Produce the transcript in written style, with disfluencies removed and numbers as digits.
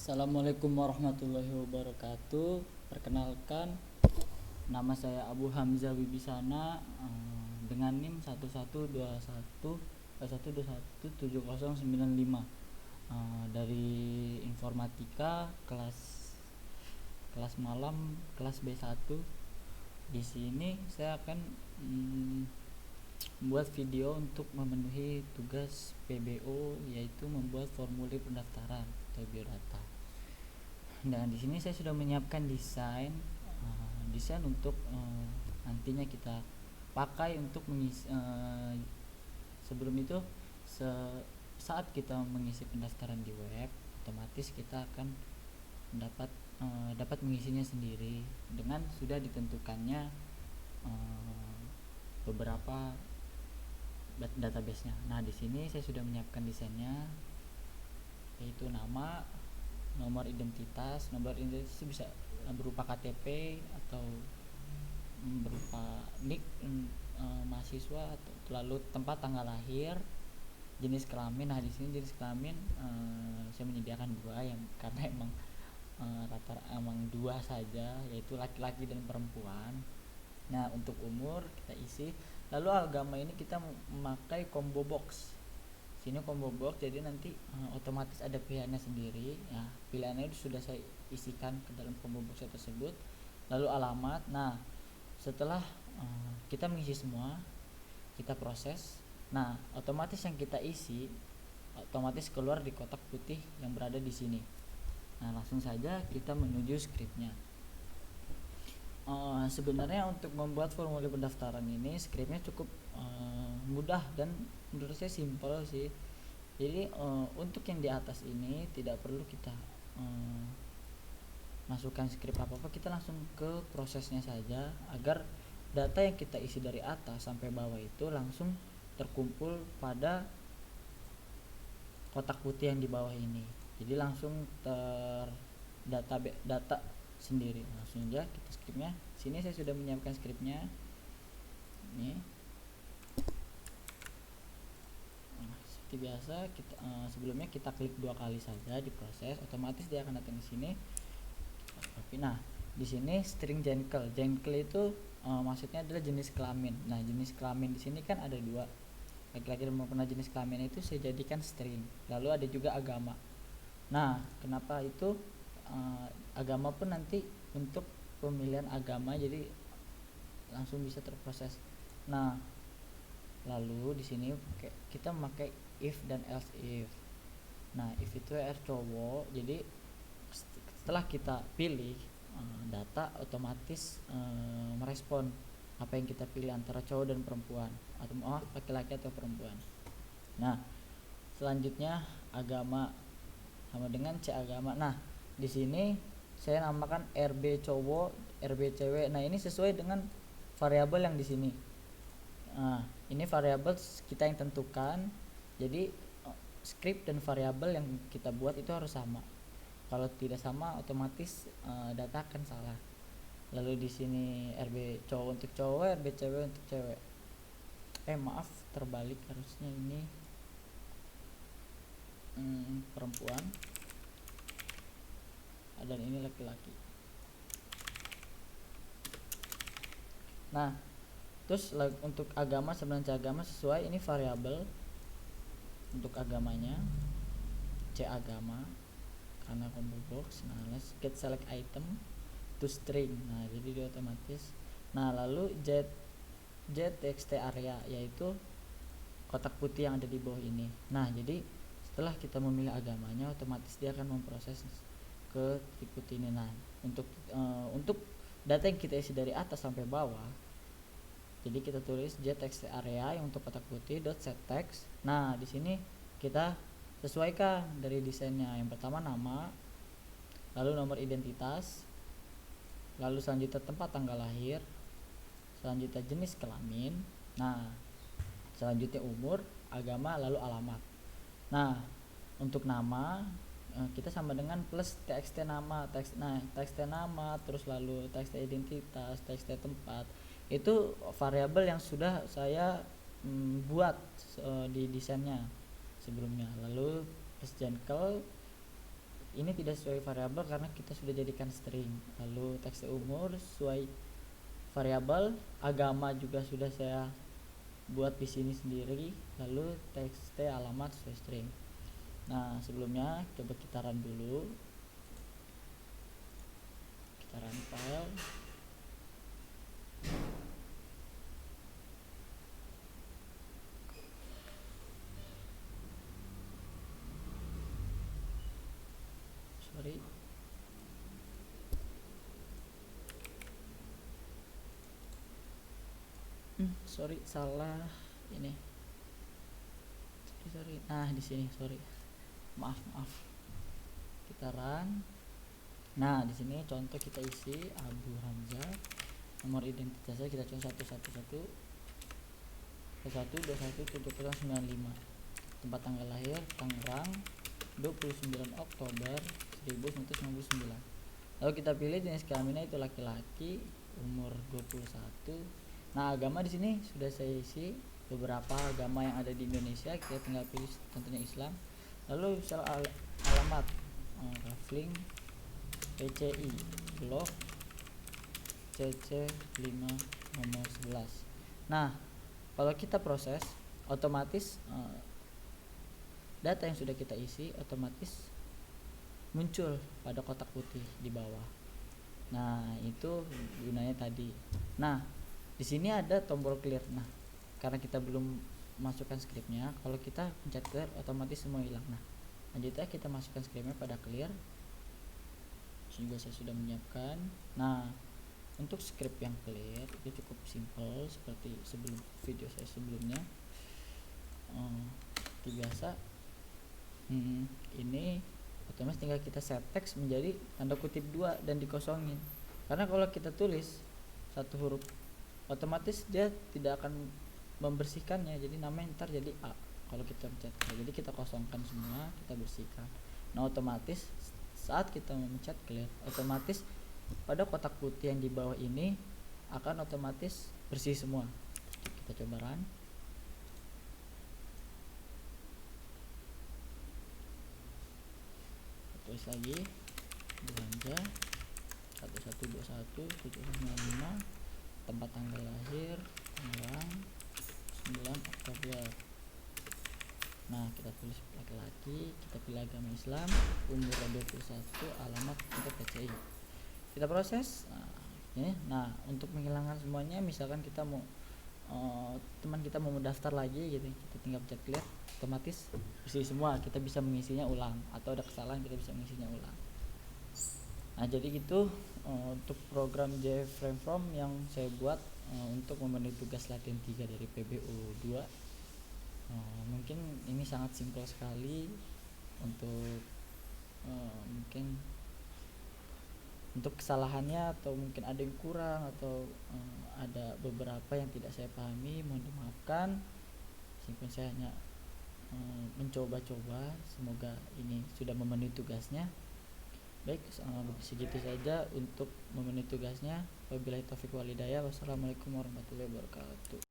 Assalamualaikum warahmatullahi wabarakatuh. Perkenalkan, nama saya Abu Hamzah Wibisana, dengan NIM 1121 dari informatika kelas kelas malam kelas B1. Di sini saya akan membuat video untuk memenuhi tugas PBO, yaitu membuat formulir pendaftaran atau biodata. Nah, di sini saya sudah menyiapkan desain untuk nantinya kita pakai untuk mengisi. Sebelum itu, saat kita mengisi pendaftaran di web, otomatis kita akan dapat mengisinya sendiri dengan sudah ditentukannya beberapa database-nya. Nah, di sini saya sudah menyiapkan desainnya, yaitu nama, nomor identitas bisa berupa KTP atau berupa nik mahasiswa, atau lalu tempat tanggal lahir, jenis kelamin. Nah, di sini jenis kelamin saya menyediakan dua, yang karena emang dua saja, yaitu laki-laki dan perempuan. Nah, untuk umur kita isi. Lalu agama ini kita memakai combo box. Sini combo box, jadi nanti otomatis ada pilihannya sendiri. Ya, pilihannya sudah saya isikan ke dalam combo box tersebut. Lalu alamat. Nah, setelah kita mengisi semua, kita proses. Nah, otomatis yang kita isi otomatis keluar di kotak putih yang berada di sini. Nah, langsung saja kita menuju skripnya. Sebenarnya untuk membuat formulir pendaftaran ini skripnya cukup mudah dan menurut saya simpel sih. Jadi untuk yang di atas ini tidak perlu kita masukkan skrip apa-apa, kita langsung ke prosesnya saja, agar data yang kita isi dari atas sampai bawah itu langsung terkumpul pada kotak putih yang di bawah ini. Jadi langsung data sendiri. Langsung aja kita skripnya. Sini saya sudah menyiapkan skripnya. Ini. Seperti biasa, sebelumnya kita klik 2 kali saja di proses, otomatis dia akan datang ke sini. Nah, di sini string gentle. Gentle itu maksudnya adalah jenis kelamin. Nah, jenis kelamin di sini kan ada dua, laki-laki dan perempuan. Jenis kelamin itu saya jadikan string. Lalu ada juga agama. Nah, kenapa itu agama pun nanti untuk pemilihan agama, jadi langsung bisa terproses. Nah, lalu di sini kita memakai if dan else if. Nah, if itu cowok, jadi setelah kita pilih data, otomatis merespon apa yang kita pilih antara cowok dan perempuan, atau laki-laki atau perempuan. Nah, selanjutnya agama sama dengan C agama. Nah, di sini saya namakan RB cowok, RB cewek. Nah, ini sesuai dengan variabel yang di sini. Nah, ini variabel kita yang tentukan. Jadi script dan variabel yang kita buat itu harus sama. Kalau tidak sama, otomatis data akan salah. Lalu di sini RB cowok untuk cowok, RB cewek untuk cewek. Maaf, terbalik harusnya ini perempuan, dan ini laki-laki. Nah, terus untuk agama, sebenarnya agama sesuai, ini variabel untuk agamanya C agama karena combo box. Nah, let's get select item to string. Nah, jadi dia otomatis. Nah, lalu txt area, yaitu kotak putih yang ada di bawah ini. Nah, jadi setelah kita memilih agamanya, otomatis dia akan memproses ke titik putih ini. Nah, untuk data yang kita isi dari atas sampai bawah, jadi kita tulis txt area yang untuk kotak putih .set text. Nah, di sini kita sesuaikan dari desainnya. Yang pertama nama, lalu nomor identitas, lalu selanjutnya tempat tanggal lahir, selanjutnya jenis kelamin, nah selanjutnya umur, agama, lalu alamat. Nah, untuk nama kita sama dengan plus txt nama, txt nama, terus lalu txt identitas, txt tempat. Itu variabel yang sudah saya buat di desainnya sebelumnya. Lalu plus gentle ini tidak sesuai variabel karena kita sudah jadikan string. Lalu teks umur sesuai variabel, agama juga sudah saya buat di sini sendiri. Lalu teks alamat sesuai string. Nah, sebelumnya coba kita run dulu. Kita run file. Sorry salah ini. Sorry. Nah, di sini sorry. Maaf. Kita run. Nah, di sini contoh kita isi Abu Hamzah. Nomor identitasnya kita coba 111 21 tempat tanggal lahir Tangerang 29 Oktober 1999. Lalu kita pilih jenis kelaminnya itu laki-laki, umur 21. Nah, agama di sini sudah saya isi beberapa agama yang ada di Indonesia, kita tinggal pilih tentunya Islam. Lalu misal alamat Rafling PCI Blok CC5 nomor 11. Nah, kalau kita proses otomatis data yang sudah kita isi otomatis muncul pada kotak putih di bawah. Nah, itu gunanya tadi. Nah, di sini ada tombol clear. Nah, karena kita belum masukkan scriptnya, kalau kita pencet clear otomatis semua hilang. Nah, lanjutnya kita masukkan scriptnya pada clear. Juga saya sudah menyiapkan. Nah, untuk script yang clear itu cukup simple seperti sebelum video saya sebelumnya. Seperti biasa, ini otomatis tinggal kita set teks menjadi tanda kutip 2 dan dikosongin. Karena kalau kita tulis satu huruf otomatis dia tidak akan membersihkannya, jadi namanya ntar jadi A kalau kita pencet. Jadi kita kosongkan semua, kita bersihkan. Nah, otomatis saat kita memencet clear otomatis pada kotak putih yang di bawah ini akan otomatis bersih semua. Kita coba run. Tulis lagi belanja 1121 tempat tanggal lahir Tangerang 9 Oktober. Nah, kita tulis laki-laki, kita pilih agama Islam, umur 21, alamat untuk PCI. Kita proses. Nah, untuk menghilangkan semuanya, misalkan kita mau teman kita mau mendaftar lagi gitu, kita tinggal pencet clear, otomatis bersih semua, kita bisa mengisinya ulang, atau ada kesalahan kita bisa mengisinya ulang. Nah, jadi gitu untuk program JFrame From yang saya buat untuk memenuhi tugas latihan 3 dari PBU 2. Mungkin ini sangat simpel sekali untuk mungkin untuk kesalahannya atau mungkin ada yang kurang atau ada beberapa yang tidak saya pahami, mohon dimaafkan. Meskipun saya hanya mencoba-coba, semoga ini sudah memenuhi tugasnya. Baik, segitu saja untuk memenuhi tugasnya. Wabillahi taufiq wal hidayah. Wassalamualaikum warahmatullahi wabarakatuh.